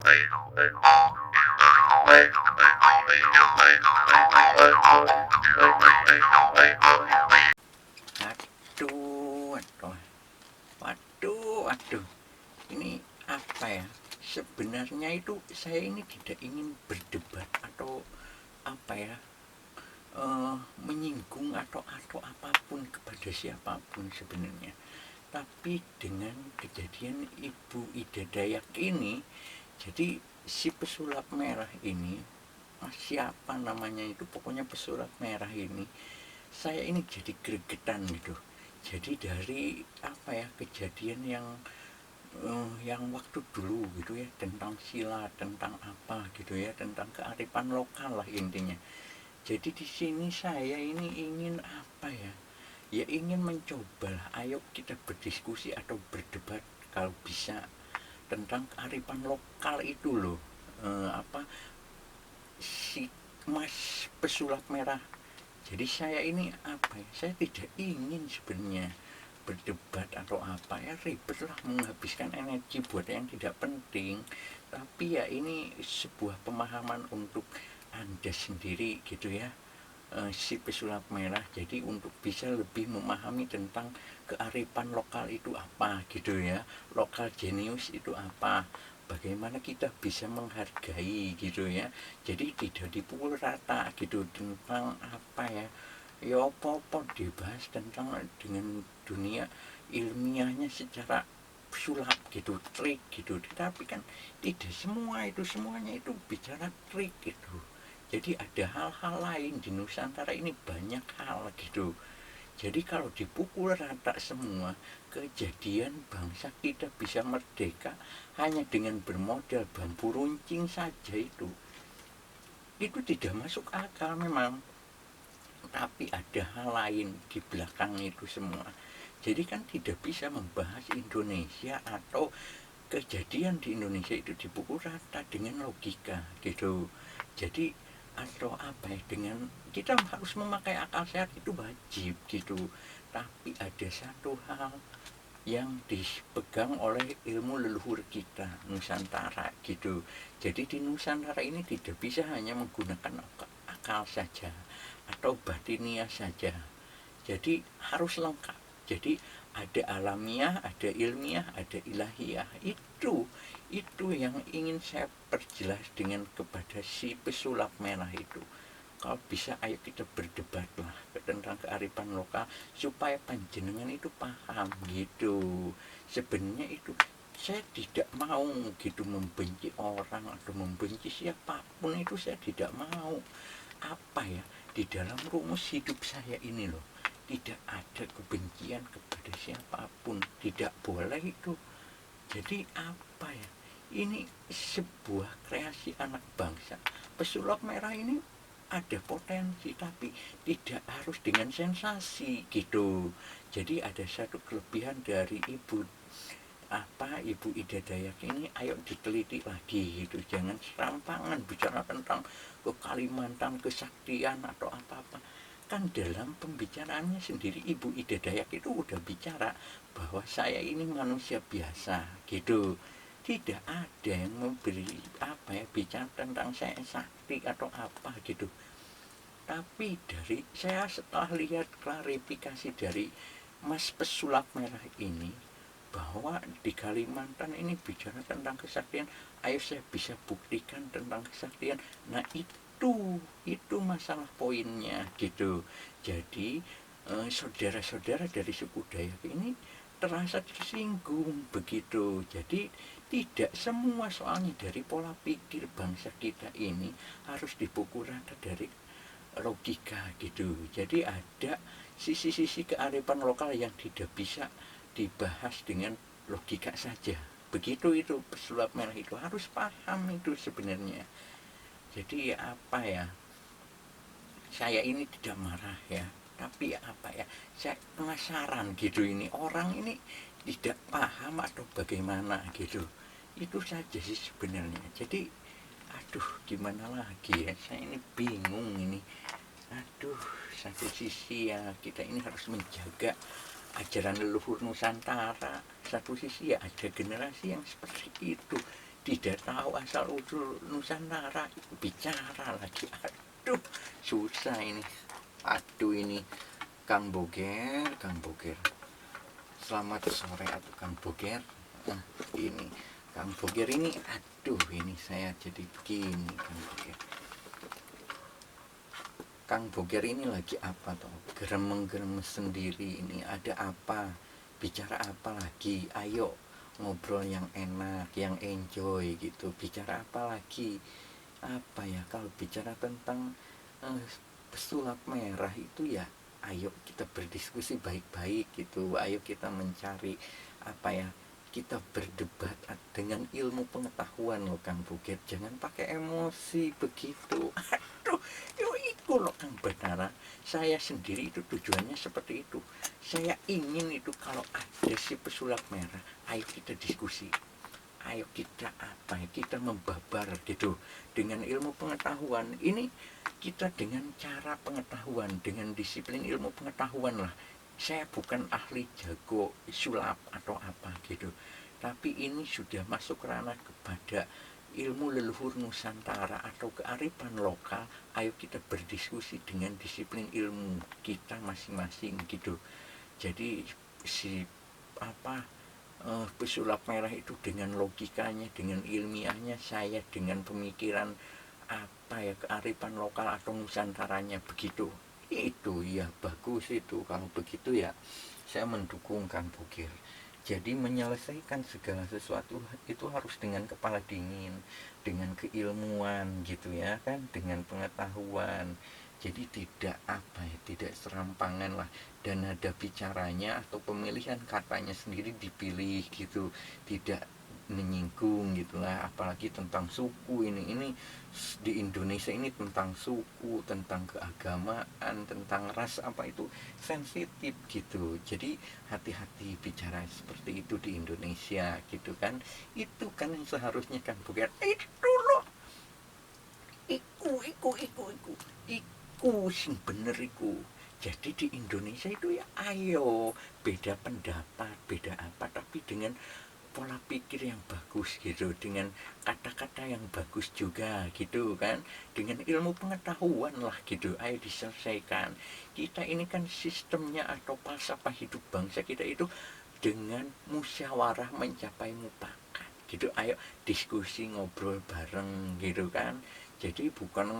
Aduh, aduh, waduh, waduh. Ini apa ya? Sebenarnya itu saya ini tidak ingin berdebat atau apa ya, menyinggung atau apapun kepada siapapun sebenarnya. Tapi dengan kejadian Ibu Ida Dayak ini, jadi si pesulap merah ini, siapa namanya itu, pokoknya pesulap merah ini, saya ini jadi gregetan gitu. Jadi dari apa ya, kejadian yang waktu dulu gitu ya, tentang silat, tentang apa gitu ya, tentang kearifan lokal lah intinya. Jadi di sini saya ini ingin apa ya, ya ingin mencoba lah, ayo kita berdiskusi atau berdebat kalau bisa tentang kearifan lokal itu loh. Apa si Mas pesulap merah. Jadi saya ini apa ya, saya tidak ingin sebenarnya berdebat atau apa ya, ribet lah, menghabiskan energi buat yang tidak penting. Tapi ya ini sebuah pemahaman untuk Anda sendiri gitu ya, si pesulap merah. Jadi untuk bisa lebih memahami tentang kearifan lokal itu apa gitu ya, lokal genius itu apa, bagaimana kita bisa menghargai gitu ya. Jadi tidak dipukul rata gitu tentang apa ya, ya apa-apa dibahas tentang dengan dunia ilmiahnya secara sulap gitu, trik gitu. Tetapi kan tidak semua itu, semuanya itu bicara trik gitu. Jadi ada hal-hal lain di Nusantara ini, banyak hal gitu. Jadi kalau dipukul rata semua, kejadian bangsa kita bisa merdeka hanya dengan bermodal bambu runcing saja itu tidak masuk akal memang. Tapi ada hal lain di belakang itu semua. Jadi kan tidak bisa membahas Indonesia atau kejadian di Indonesia itu dipukul rata dengan logika gitu. Jadi atau apa ya, dengan kita harus memakai akal sehat itu wajib gitu. Tapi ada satu hal yang dipegang oleh ilmu leluhur kita Nusantara gitu. Jadi di Nusantara ini tidak bisa hanya menggunakan akal saja atau batiniah saja. Jadi harus lengkap. Jadi ada alamiah, ada ilmiah, ada ilahiyah. Itu yang ingin saya perjelas dengan kepada si pesulap merah itu. Kalau bisa ayo kita berdebatlah tentang kearifan lokal supaya panjenengan itu paham gitu. Sebenarnya itu saya tidak mau gitu membenci orang atau membenci siapapun, itu saya tidak mau. Apa ya, di dalam rumus hidup saya ini loh, tidak ada kebencian kepada siapapun, tidak boleh itu. Jadi apa ya, ini sebuah kreasi anak bangsa. Pesulap merah ini ada potensi, tapi tidak harus dengan sensasi gitu. Jadi ada satu kelebihan dari Ibu Ida Dayak ini, ayo diteliti lagi gitu. Jangan serampangan bicara tentang ke Kalimantan, kesaktian atau apa-apa. Kan dalam pembicaraannya sendiri Ibu Ida Dayak itu udah bicara bahwa saya ini manusia biasa gitu. Tidak ada yang memberi apa ya, bicara tentang saya sakti atau apa gitu. Tapi dari saya setelah lihat klarifikasi dari Mas pesulap merah ini, bahwa di Kalimantan ini bicara tentang kesaktian, ayo saya bisa buktikan tentang kesaktian. Nah itu masalah poinnya gitu. Jadi saudara-saudara dari suku Dayak ini terasa tersinggung begitu. Jadi tidak semua soalnya dari pola pikir bangsa kita ini harus dipukul rata dari logika gitu. Jadi ada sisi-sisi kearifan lokal yang tidak bisa dibahas dengan logika saja. Begitu itu pesulap merah itu harus paham itu sebenarnya. Jadi apa ya, saya ini tidak marah ya, tapi apa ya, saya penasaran gitu, ini orang ini tidak paham atau bagaimana gitu. Itu saja sih sebenarnya. Jadi aduh, gimana lagi ya, saya ini bingung ini. Aduh, satu sisi ya kita ini harus menjaga ajaran leluhur Nusantara, satu sisi ya ada generasi yang seperti itu tidak tahu asal usul Nusantara, bicara lagi. Aduh, susah ini. Aduh ini Kang Boger, Kang Boger. Selamat sore atuh Kang Boger. Nah, ini Kang Boger ini, aduh ini saya jadi begini Kang Boger. Kang Boger ini lagi apa toh? Geremeng-geremeng sendiri ini, ada apa? Bicara apa lagi? Ayo ngobrol yang enak, yang enjoy gitu. Bicara apa lagi? Apa ya, kalau bicara tentang pesulap merah itu ya, ayo kita berdiskusi baik-baik gitu. Ayo kita mencari apa ya, kita berdebat dengan ilmu pengetahuan loh Kang Boger. Jangan pakai emosi begitu. Aduh, yuk iku loh Kang Batara. Saya sendiri itu tujuannya seperti itu. Saya ingin itu kalau ada si pesulap merah, ayo kita diskusi. Ayo kita apa ya, kita membabar gitu dengan ilmu pengetahuan. Ini kita dengan cara pengetahuan, dengan disiplin ilmu pengetahuan lah. Saya bukan ahli jago sulap atau apa gitu, tapi ini sudah masuk ranah kepada ilmu leluhur Nusantara atau kearifan lokal. Ayo kita berdiskusi dengan disiplin ilmu kita masing-masing gitu. Jadi si apa pesulap merah itu dengan logikanya, dengan ilmiahnya, saya dengan pemikiran apa ya, kearifan lokal atau nusantaranya begitu. Itu ya bagus itu, kalau begitu ya saya mendukung Kang Bukir. Jadi menyelesaikan segala sesuatu itu harus dengan kepala dingin, dengan keilmuan gitu ya kan, dengan pengetahuan. Jadi tidak apa ya, tidak serampangan lah, dan nada bicaranya atau pemilihan katanya sendiri dipilih gitu, tidak menyinggung gitulah, apalagi tentang suku. Ini di Indonesia ini tentang suku, tentang keagamaan, tentang ras, apa itu sensitif gitu. Jadi hati-hati bicara seperti itu di Indonesia gitu kan. Itu kan yang seharusnya kan, bukan itu loh, iku sing bener iku. Jadi di Indonesia itu ya ayo, beda pendapat, beda apa, tapi dengan pola pikir yang bagus gitu, dengan kata-kata yang bagus juga gitu kan, dengan ilmu pengetahuan lah gitu. Ayo diselesaikan. Kita ini kan sistemnya atau falsafah hidup bangsa kita itu dengan musyawarah mencapai mufakat gitu. Ayo diskusi, ngobrol bareng gitu kan. Jadi bukan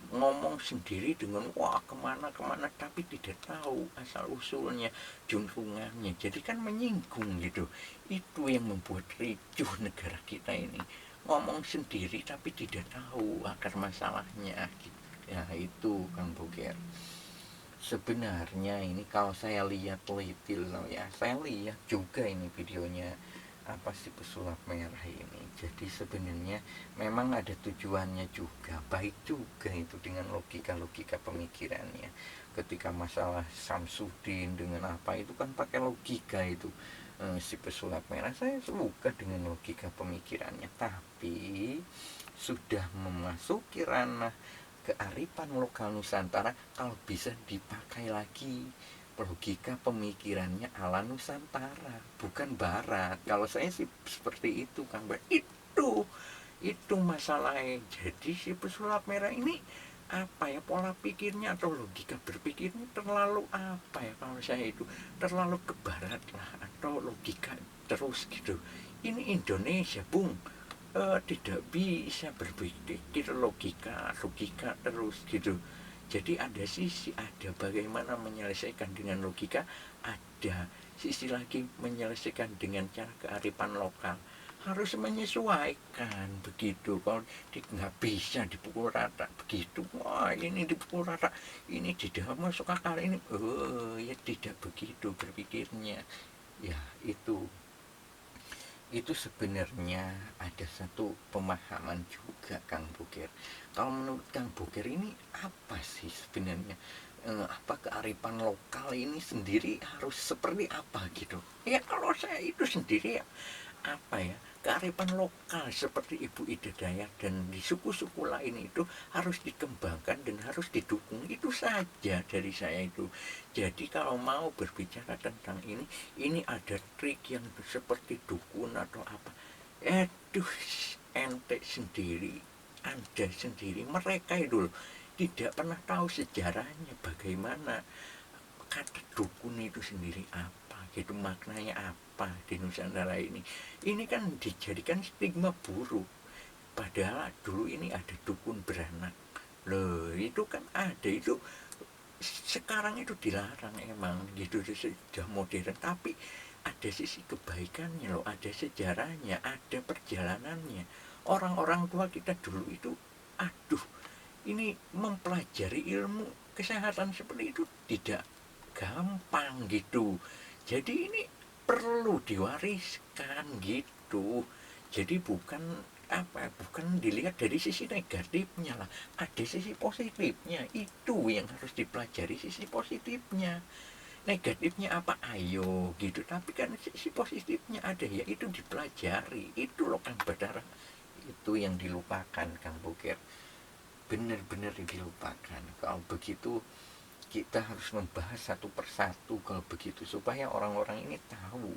ngomong sendiri dengan wah kemana-kemana, tapi tidak tahu asal usulnya, juntrungannya. Jadi kan menyinggung gitu. Itu yang membuat ricuh negara kita ini. Ngomong sendiri tapi tidak tahu akar masalahnya gitu. Ya itu Kang Boger. Sebenarnya ini kalau saya lihat teliti loh ya, saya lihat juga ini videonya apa sih pesulap merah ini. Jadi sebenarnya memang ada tujuannya juga, baik juga itu dengan logika-logika pemikirannya. Ketika masalah Samsudin dengan apa itu kan pakai logika itu. Si pesulap merah saya suka dengan logika pemikirannya, tapi sudah memasuki ranah kearifan lokal Nusantara, kalau bisa dipakai lagi logika pemikirannya ala Nusantara, bukan Barat. Kalau saya sih seperti itu Kang Bar. Itu masalahnya. Jadi si pesulap merah ini apa ya, pola pikirnya atau logika berpikirnya terlalu apa ya, kalau saya itu terlalu ke barat lah, atau logika terus gitu. Ini Indonesia Bung, tidak bisa berpikir logika terus gitu. Jadi ada sisi, ada bagaimana menyelesaikan dengan logika, ada sisi lagi menyelesaikan dengan cara kearifan lokal. Harus menyesuaikan begitu. Kalau nggak bisa dipukul rata begitu, wah ini dipukul rata, ini tidak masuk akal ini, ya tidak begitu berpikirnya. Ya itu sebenarnya ada satu pemahaman juga Kang Boger. Kalau menurut Kang Boger ini apa sih sebenarnya, apa kearifan lokal ini sendiri harus seperti apa gitu? Ya kalau saya itu sendiri ya apa ya, kearifan lokal seperti Ibu Ida Dayak dan di suku-suku lain itu harus dikembangkan dan harus didukung, itu saja dari saya itu. Jadi kalau mau berbicara tentang ini ada trik yang seperti dukun atau apa, aduh ente sendiri, Anda sendiri, mereka itu loh, tidak pernah tahu sejarahnya bagaimana kata dukun itu sendiri apa gitu, maknanya apa di Nusantara ini. Ini kan dijadikan stigma buruk, padahal dulu ini ada dukun beranak loh, itu kan ada itu. Sekarang itu dilarang emang gitu, sudah modern, tapi ada sisi kebaikannya loh, ada sejarahnya, ada perjalanannya. Orang-orang tua kita dulu itu, aduh, ini mempelajari ilmu kesehatan seperti itu tidak gampang gitu. Jadi ini perlu diwariskan gitu. Jadi bukan dilihat dari sisi negatifnya lah, ada sisi positifnya, itu yang harus dipelajari, sisi positifnya. Negatifnya apa, ayo gitu, tapi kan sisi positifnya ada, ya itu dipelajari. Itu loh Kang Badara, itu yang dilupakan Kang Bukir, benar-benar dilupakan. Kalau begitu kita harus membahas satu persatu kalau begitu, supaya orang-orang ini tahu.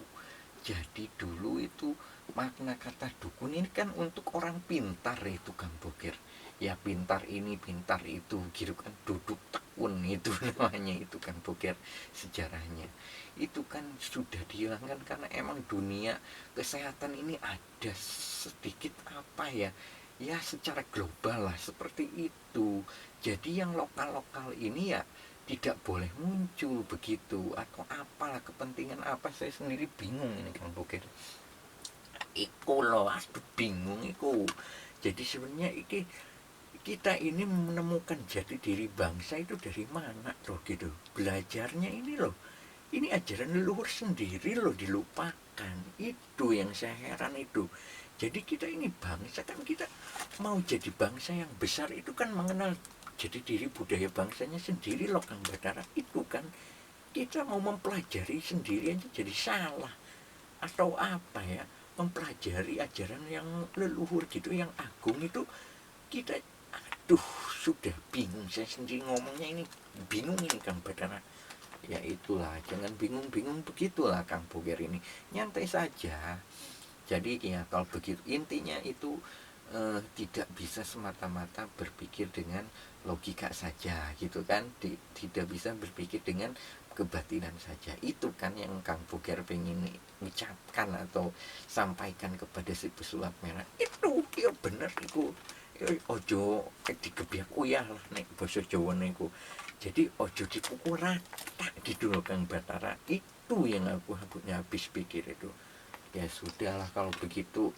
Jadi dulu itu makna kata dukun ini kan untuk orang pintar itu Kang Bokir. Ya pintar ini pintar itu gitu kan, duduk tekun itu namanya itu Kang Bokir. Sejarahnya itu kan sudah dihilangkan karena emang dunia kesehatan ini ada sedikit apa ya, ya secara global lah seperti itu. Jadi yang lokal-lokal ini ya tidak boleh muncul begitu, atau apalah kepentingan apa, saya sendiri bingung ini Kang Bokir. Iku loh, aduh bingung iku. Jadi sebenarnya kita ini menemukan jati diri bangsa itu dari mana loh gitu. Belajarnya ini loh, ini ajaran leluhur sendiri loh dilupakan. Itu yang saya heran itu. Jadi kita ini bangsa kan, kita mau jadi bangsa yang besar itu kan mengenal jadi diri budaya bangsanya sendiri loh Kang Badara. Itu kan kita mau mempelajari sendiri aja jadi salah, atau apa ya, mempelajari ajaran yang leluhur gitu, yang agung itu, kita aduh sudah bingung. Saya sendiri ngomongnya ini bingung ini Kang Badara. Ya itulah, jangan bingung-bingung begitulah Kang Boger, ini nyantai saja. Jadi ya kalau begitu intinya itu tidak bisa semata-mata berpikir dengan logika saja gitu kan, tidak bisa berpikir dengan kebatinan saja. Itu kan yang Kang Boger pengen ucapkan atau sampaikan kepada si pesulap merah itu. Ya bener itu, ojo digebiak uyah lah nek basa Jawa niku. Jadi ojo dipukul rata gitu loh Kang Batara. Itu yang aku habis pikir itu. Ya sudahlah kalau begitu,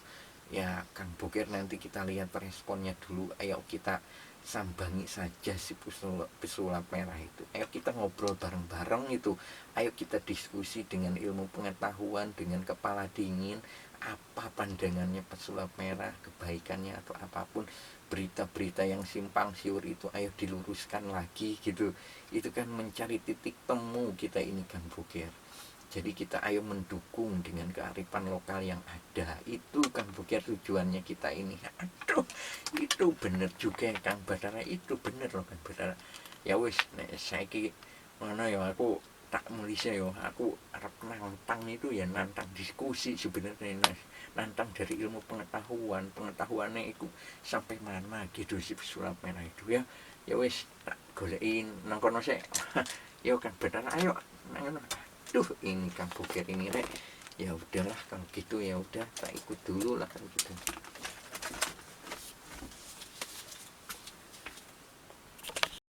ya Kang Boker nanti kita lihat responnya dulu. Ayo kita sambangi saja si pesulap merah itu. Ayo kita ngobrol bareng-bareng itu. Ayo kita diskusi dengan ilmu pengetahuan, dengan kepala dingin. Apa pandangannya pesulap merah, kebaikannya atau apapun. Berita-berita yang simpang siur itu ayo diluruskan lagi gitu. Itu kan mencari titik temu kita ini Kang Boker. Jadi kita ayo mendukung dengan kearifan lokal yang ada. Itu Kang Boker tujuannya kita ini. Aduh, itu bener juga Kang Badara, itu bener loh Kang Badara. Ya wis, saiki mana ya, aku tak mulisa ya, aku harap nantang itu ya, nantang diskusi sebenarnya, nantang dari ilmu pengetahuannya itu sampai mana gitu si pesulap merah itu ya. Ya wis, tak golekin nang kono sik. Ya Kang Badara, ayo nang. Duh ini Kang Boker ini rek. Ya udahlah kalau gitu, ya udah tak ikut dulu lah kalau gitu.